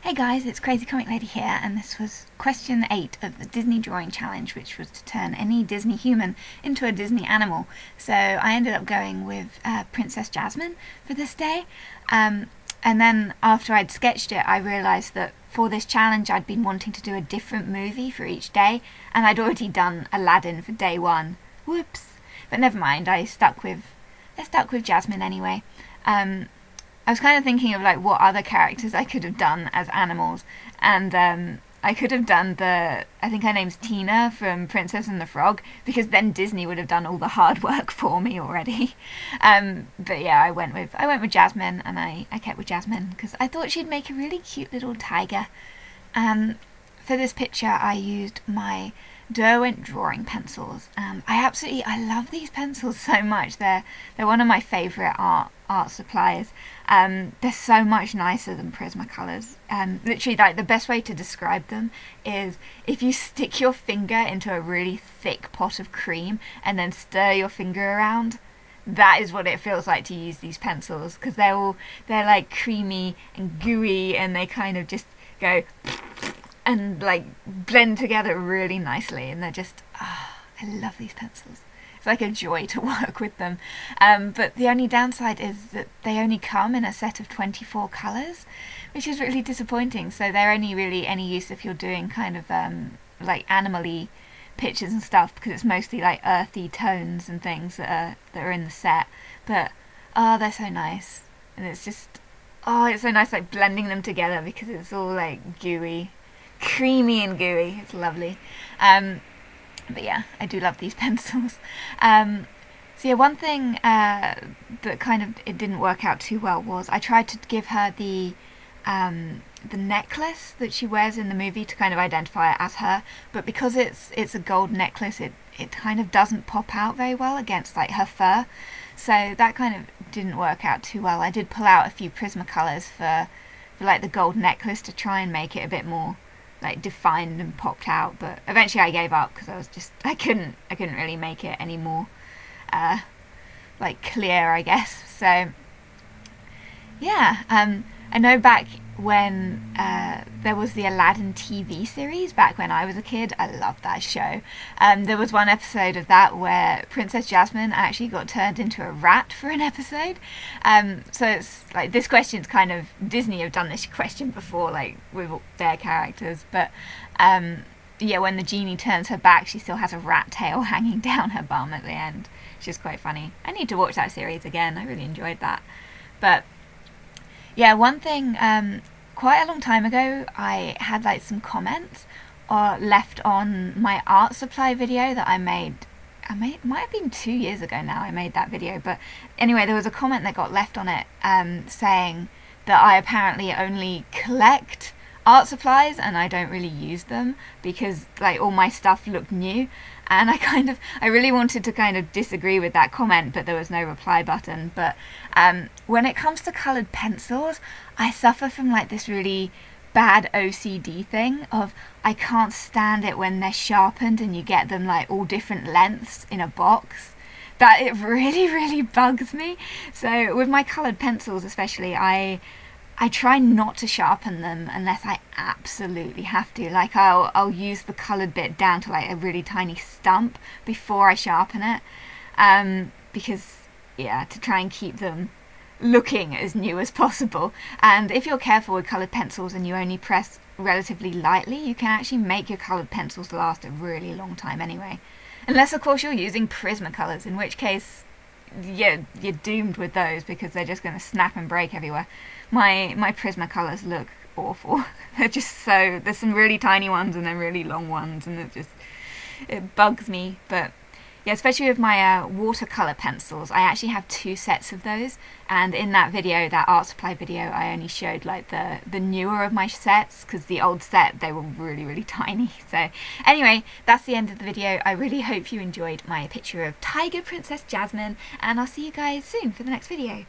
Hey guys, it's Crazy Comic Lady here, and this was question 8 of the Disney Drawing Challenge, which was to turn any Disney human into a Disney animal. So I ended up going with Princess Jasmine for this day, and then after I'd sketched it, I realised that for this challenge I'd been wanting to do a different movie for each day, and I'd already done Aladdin for day 1. Whoops! But never mind, I stuck with Jasmine anyway. I was kind of thinking of like what other characters I could have done as animals, and I could have done I think her name's Tina from Princess and the Frog, because then Disney would have done all the hard work for me already. But yeah, I went with Jasmine, and I kept with Jasmine because I thought she'd make a really cute little tiger. For this picture I used my Derwent drawing pencils, and I love these pencils so much. They're one of my favourite art supplies. They're so much nicer than Prismacolors. Literally, like, the best way to describe them is if you stick your finger into a really thick pot of cream and then stir your finger around. That is what it feels like to use these pencils, because they're like creamy and gooey, and they kind of just go and like blend together really nicely, and they're just I love these pencils. It's like a joy to work with them. But the only downside is that they only come in a set of 24 colours, which is really disappointing. So they're only really any use if you're doing kind of like animal-y pictures and stuff, because it's mostly like earthy tones and things that are in the set. But they're so nice, and it's just it's so nice like blending them together, because it's all like gooey, creamy and gooey. It's lovely. But yeah, I do love these pencils. So yeah, one thing that kind of it didn't work out too well was I tried to give her the necklace that she wears in the movie to kind of identify it as her, but because it's a gold necklace, it kind of doesn't pop out very well against like her fur. So that kind of didn't work out too well. I did pull out a few Prismacolors for like the gold necklace to try and make it a bit more like defined and popped out, but eventually I gave up because I couldn't really make it any more like clear, I guess. So yeah, I know back when there was the Aladdin TV series back when I was a kid. I loved that show. There was one episode of that where Princess Jasmine actually got turned into a rat for an episode. So it's like this question's kind of, Disney have done this question before, like with their characters, but yeah, when the genie turns her back, she still has a rat tail hanging down her bum at the end, which is quite funny. I need to watch that series again. I really enjoyed that. But yeah, one thing, quite a long time ago, I had like some comments left on my art supply video that I made. It might have been 2 years ago now I made that video, but anyway, there was a comment that got left on it saying that I apparently only collect art supplies and I don't really use them because like all my stuff looked new, and I really wanted to kind of disagree with that comment, but there was no reply button. But when it comes to coloured pencils, I suffer from like this really bad OCD thing of I can't stand it when they're sharpened and you get them like all different lengths in a box. That it really bugs me. So with my coloured pencils especially, I try not to sharpen them unless I absolutely have to. Like I'll use the coloured bit down to like a really tiny stump before I sharpen it, because yeah, to try and keep them looking as new as possible. And if you're careful with coloured pencils and you only press relatively lightly, you can actually make your coloured pencils last a really long time anyway. Unless of course you're using Prismacolors, in which case you're doomed with those because they're just going to snap and break everywhere. My Prismacolors look awful. They're just there's some really tiny ones and then really long ones, and it bugs me. But yeah, especially with my watercolor pencils, I actually have 2 sets of those, and in that video, that art supply video, I only showed like the newer of my sets, because the old set, they were really tiny. So anyway, that's the end of the video. I really hope you enjoyed my picture of Tiger Princess Jasmine, and I'll see you guys soon for the next video.